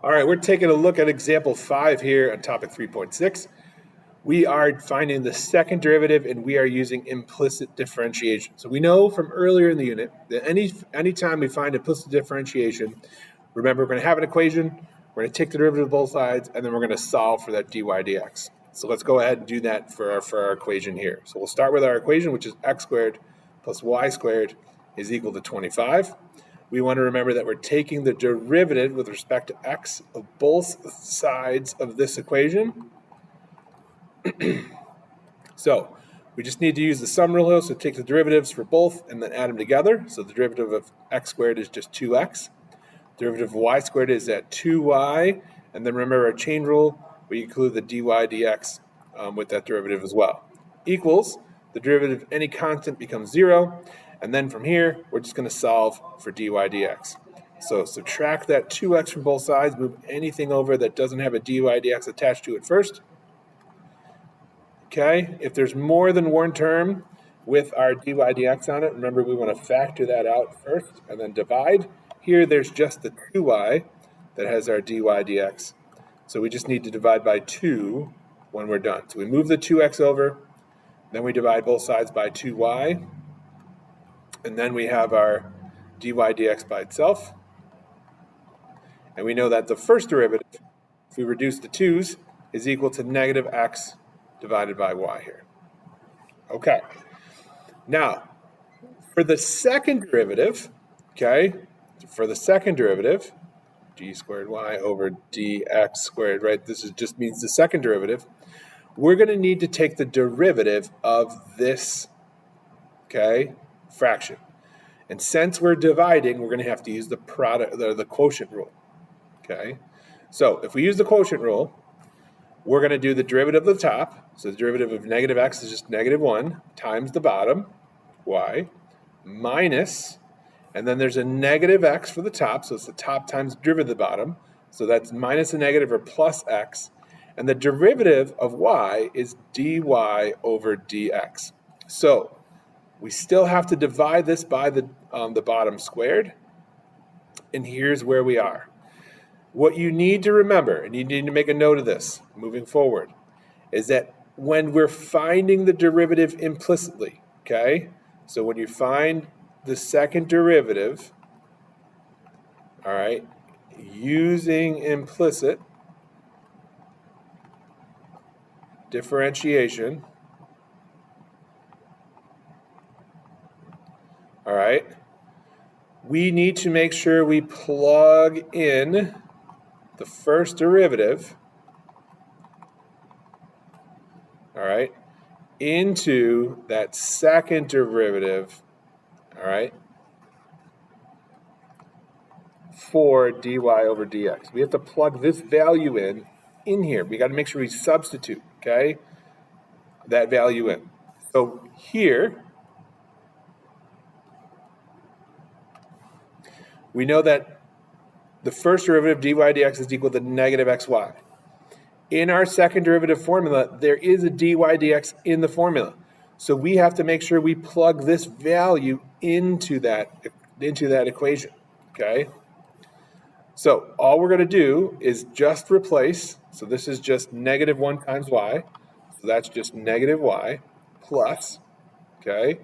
All right, we're taking a look at example 5 here on topic 3.6. We are finding the second derivative and we are using implicit differentiation. So we know from earlier in the unit that anytime we find implicit differentiation, remember we're going to have an equation, we're going to take the derivative of both sides, and then we're going to solve for that dy dx. So let's go ahead and do that for our equation here. So we'll start with our equation, which is x squared plus y squared is equal to 25. We want to remember that we're taking the derivative with respect to x of both sides of this equation. So we just need to use the sum rule here, so take the derivatives for both and then add them together. So the derivative of x squared is just 2x. Derivative of y squared is at 2y. And then remember our chain rule, we include the dy dx with that derivative as well. Equals, the derivative of any constant becomes 0. And then from here, we're just going to solve for dy dx. So subtract that 2x from both sides, move anything over that doesn't have a dy dx attached to it first. Okay, if there's more than one term with our dy dx on it, remember we want to factor that out first and then divide. Here there's just the 2y that has our dy dx. So we just need to divide by 2 when we're done. So we move the 2x over, then we divide both sides by 2y, and then we have our dy dx by itself. And we know that the first derivative, if we reduce the 2's, is equal to negative x divided by y here. Okay. Now, for the second derivative, okay, d squared y over dx squared, right? This just means the second derivative. We're going to need to take the derivative of this, okay, fraction. And since we're dividing, we're going to have to use the quotient rule, okay? So if we use the quotient rule, we're going to do the derivative of the top. So the derivative of negative x is just negative 1 times the bottom, y, minus, and then there's a negative x for the top, so it's the top times the derivative of the bottom. So that's minus a negative or plus x. And the derivative of y is dy over dx. So we still have to divide this by the bottom squared. And here's where we are. What you need to remember, and you need to make a note of this moving forward, is that when we're finding the derivative implicitly, okay? So when you find the second derivative, all right, using implicit differentiation, all right, we need to make sure we plug in the first derivative, all right, into that second derivative, all right, for dy over dx. We have to plug this value in here. We got to make sure we substitute, okay, that value in. So here, we know that the first derivative dy dx is equal to negative xy. In our second derivative formula, there is a dy dx in the formula. So we have to make sure we plug this value into that equation, okay? So all we're going to do is just replace, so this is just negative 1 times y, so that's just negative y plus, okay?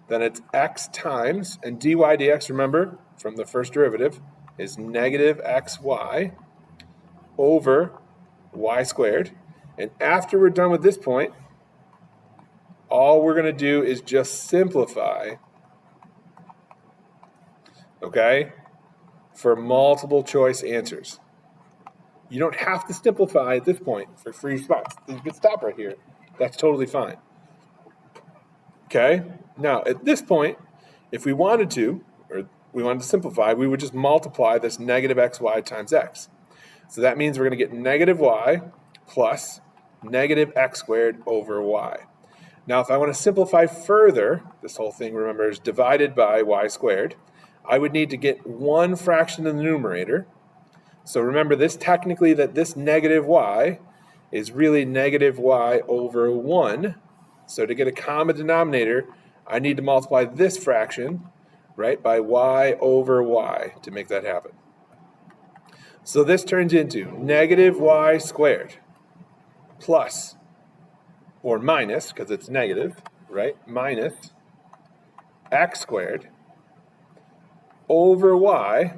Then it's x times, and dy dx, remember, from the first derivative, is negative xy over y squared. And after we're done with this point, all we're going to do is just simplify, okay, for multiple choice answers. You don't have to simplify at this point for free spots. You can stop right here. That's totally fine. Okay, now at this point, if we wanted to, or we wanted to simplify, we would just multiply this negative xy times x. So that means we're going to get negative y plus negative x squared over y. Now, if I want to simplify further, this whole thing, remember, is divided by y squared. I would need to get one fraction in the numerator. So remember this technically, that this negative y is really negative y over 1. So to get a common denominator, I need to multiply this fraction, right, by y over y to make that happen. So this turns into negative y squared plus, or minus, because it's negative, right? Minus x squared over y.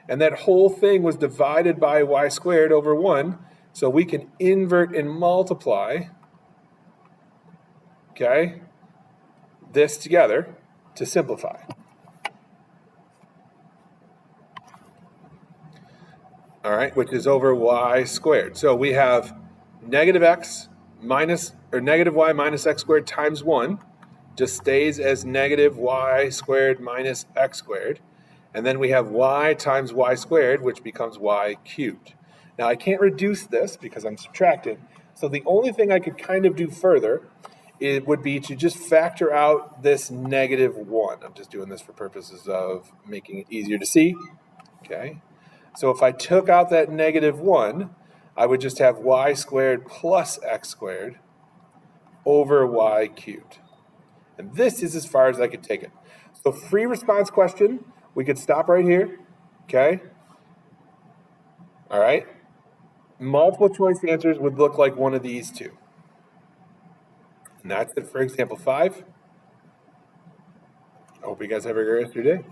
And that whole thing was divided by y squared over 1. So we can invert and multiply, okay, this together to simplify. All right, which is over y squared. So we have negative x minus, or negative y minus x squared times 1 just stays as negative y squared minus x squared. And then we have y times y squared, which becomes y cubed. Now I can't reduce this because I'm subtracting. So the only thing I could kind of do further, it would be to just factor out this negative 1. I'm just doing this for purposes of making it easier to see. Okay. So if I took out that negative 1, I would just have y squared plus x squared over y cubed. And this is as far as I could take it. So free response question, we could stop right here, okay? All right. Multiple choice answers would look like one of these two. And that's it for example 5. I hope you guys have a great rest of your day.